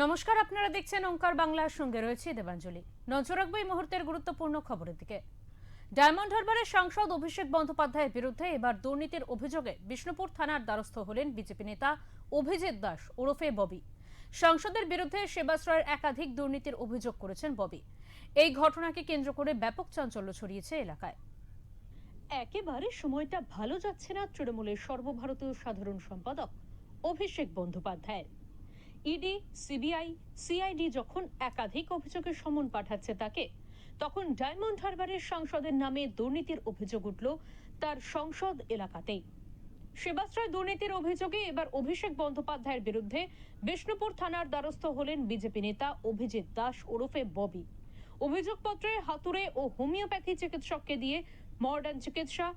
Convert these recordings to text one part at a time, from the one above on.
নমস্কার, আপনারা দেখছেন ওঙ্কার বাংলার সঙ্গে রয়েছে দেবাঞ্জলি। নজর রাখবো এই মুহূর্তের গুরুত্বপূর্ণ খবরের দিকে। ডায়মন্ড হারবারের সাংসদ অভিষেক বন্দ্যোপাধ্যায়ের বিরুদ্ধে এবার দুর্নীতির অভিযোগে বিষ্ণুপুর থানার দ্বারস্থ হলেন বিজেপি নেতা অভিজিৎ দাস ওরফে ববি। সাংসদের বিরুদ্ধে সেবাশ্রয়ের একাধিক দুর্নীতির অভিযোগ করেছেন ববি। এই ঘটনাকে কেন্দ্র করে ব্যাপক চাঞ্চল্য ছড়িয়েছে এলাকায়। একেবারে সময়টা ভালো যাচ্ছে না তৃণমূলের সর্বভারতীয় সাধারণ সম্পাদক অভিষেক বন্দ্যোপাধ্যায়ের। ইডি, সিবিআই, সিআইডি যখন একাধিক অভিযোগের সমন পাঠাচ্ছে তাকে, তখন ডায়মন্ড হারবারের সাংসদের নামে দুর্নীতির অভিযোগ উঠল তার সংসদ এলাকাতেই। সেবাশ্রয় দুর্নীতির অভিযোগে এবার অভিষেক বন্দ্যোপাধ্যায়ের বিরুদ্ধে বিষ্ণুপুর থানার দ্বারস্থ হলেন বিজেপি নেতা অভিজিৎ দাস ওরফে ববি। অভিযোগপত্রে হাতুড়ে ও হোমিওপ্যাথি চিকিৎসককে দিয়ে মডার্ন চিকিৎসা,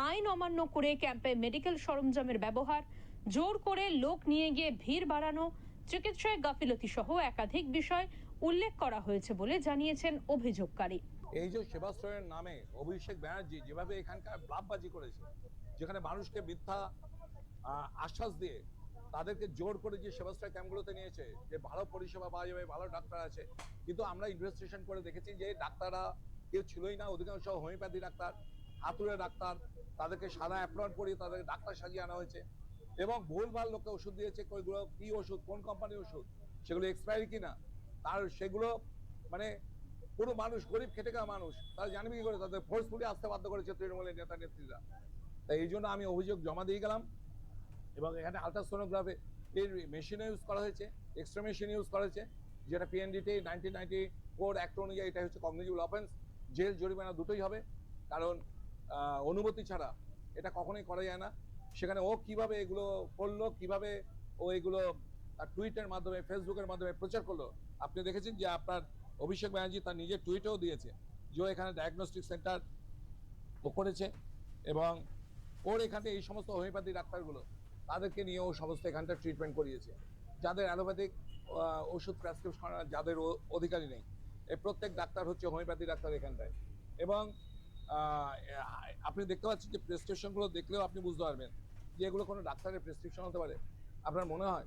আইন অমান্য করে ক্যাম্পে মেডিকেল সরঞ্জামের ব্যবহার, জোর করে লোক নিয়ে গিয়ে ভিড় বাড়ানো, চিকিৎসায় গাফিলতি সহ একাধিক বিষয় উল্লেখ করা হয়েছে বলে জানিয়েছেন অভিযোগকারী। এই যে সেবাশ্রয়ের নামে অভিষেক ব্যানার্জি যেভাবে এখানকার ব্লাফবাজি করেছে, যেখানে মানুষকে মিথ্যা আশ্বাস দিয়ে তাদেরকে জোর করে যে সেবাশ্রয় ক্যাম্পগুলোতে নিয়েছে যে ভালো পরিষেবা পাওয়া যাবে, ভালো ডাক্তার আছে, কিন্তু আমরা ইনভেস্টিগেশন করে দেখেছি যে ডাক্তাররা কেউ ছিলই না। অধিকাংশ হোমিওপ্যাথি ডাক্তার, হাতুড়ে ডাক্তার, তাদেরকে সাদা অ্যাপ্রন করিয়ে তাদের ডাক্তার সাজিয়ে আনা হয়েছে এবং ভুলভাল লোককে ওষুধ দিয়েছে। ওইগুলো কি ওষুধ, কোন কোম্পানির ওষুধ, সেগুলো এক্সপায়ারি কিনা, তার সেগুলো মানে পুরো মানুষ, গরিব খেটে খাওয়া মানুষ, তারা জানবে কি করে? তাদের ফোর্সফুলি আসতে বাধ্য করেছে তৃণমূলের নেতা নেত্রীরা। তাই এই জন্য আমি অভিযোগ জমা দিয়ে গেলাম এবং এখানে আলট্রাসোনোগ্রাফি এর মেশিন ইউজ করা হয়েছে, এক্সট্রা মেশিন ইউজ করা হয়েছে, যেটা পিএনডিটি 1994 অ্যাক্ট অনুযায়ী এটা হচ্ছে কগনিটিভ অফেন্স, জেল জরিমানা দুটোই হবে, কারণ অনুমতি ছাড়া এটা কখনোই করা যায় না। সেখানে ও কিভাবে এগুলো করলো, কিভাবে ও এগুলো টুইটের মাধ্যমে, ফেসবুকের মাধ্যমে প্রচার করলো, আপনি দেখেছেন যে আপনার অভিষেক ব্যানার্জি তার নিজের টুইটেও দিয়েছে যে এখানে ডায়াগনস্টিক সেন্টার ও করেছে এবং ওর এখানে এই সমস্ত হোমিওপ্যাথি ডাক্তারগুলো তাদেরকে নিয়ে ও সমস্ত এখানটা ট্রিটমেন্ট করিয়েছে, যাদের অ্যালোপ্যাথিক ওষুধ প্রেসক্রিপশন করার যাদের অধিকারী নেই। এই প্রত্যেক ডাক্তার হচ্ছে হোমিওপ্যাথি ডাক্তার এখানটায়। এবং আপনি দেখতে পাচ্ছেন যে প্রেসক্রিপশনগুলো দেখলেও আপনি বুঝতে পারবেন যে এগুলো কোনো ডাক্তারের প্রেসক্রিপশন হতে পারে, আপনার মনে হয়?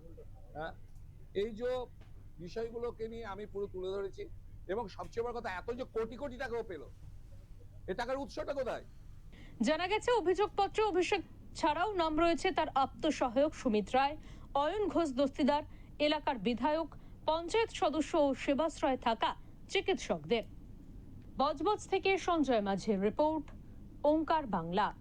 হ্যাঁ, এই যে বিষয়গুলোকে নিয়ে আমি পুরো তুলে ধরেছি এবং সবচেয়ে বড় কথা, এত যে কোটি কোটি টাকাও পেল, এ টাকার উৎসটা কোথায়? জানা গেছে অভিযোগপত্রে অভিষেক ছাড়াও নাম রয়েছে তার আত্মসহায়ক সুমিত রায়, অয়ন ঘোষ দস্তিদার, এলাকার বিধায়ক, পঞ্চায়েত সদস্য ও সেবাশ্রয়ে থাকা চিকিৎসকদের। বজবজ থেকে সঞ্জয় মাঝির রিপোর্ট, ওঙ্কার বাংলা।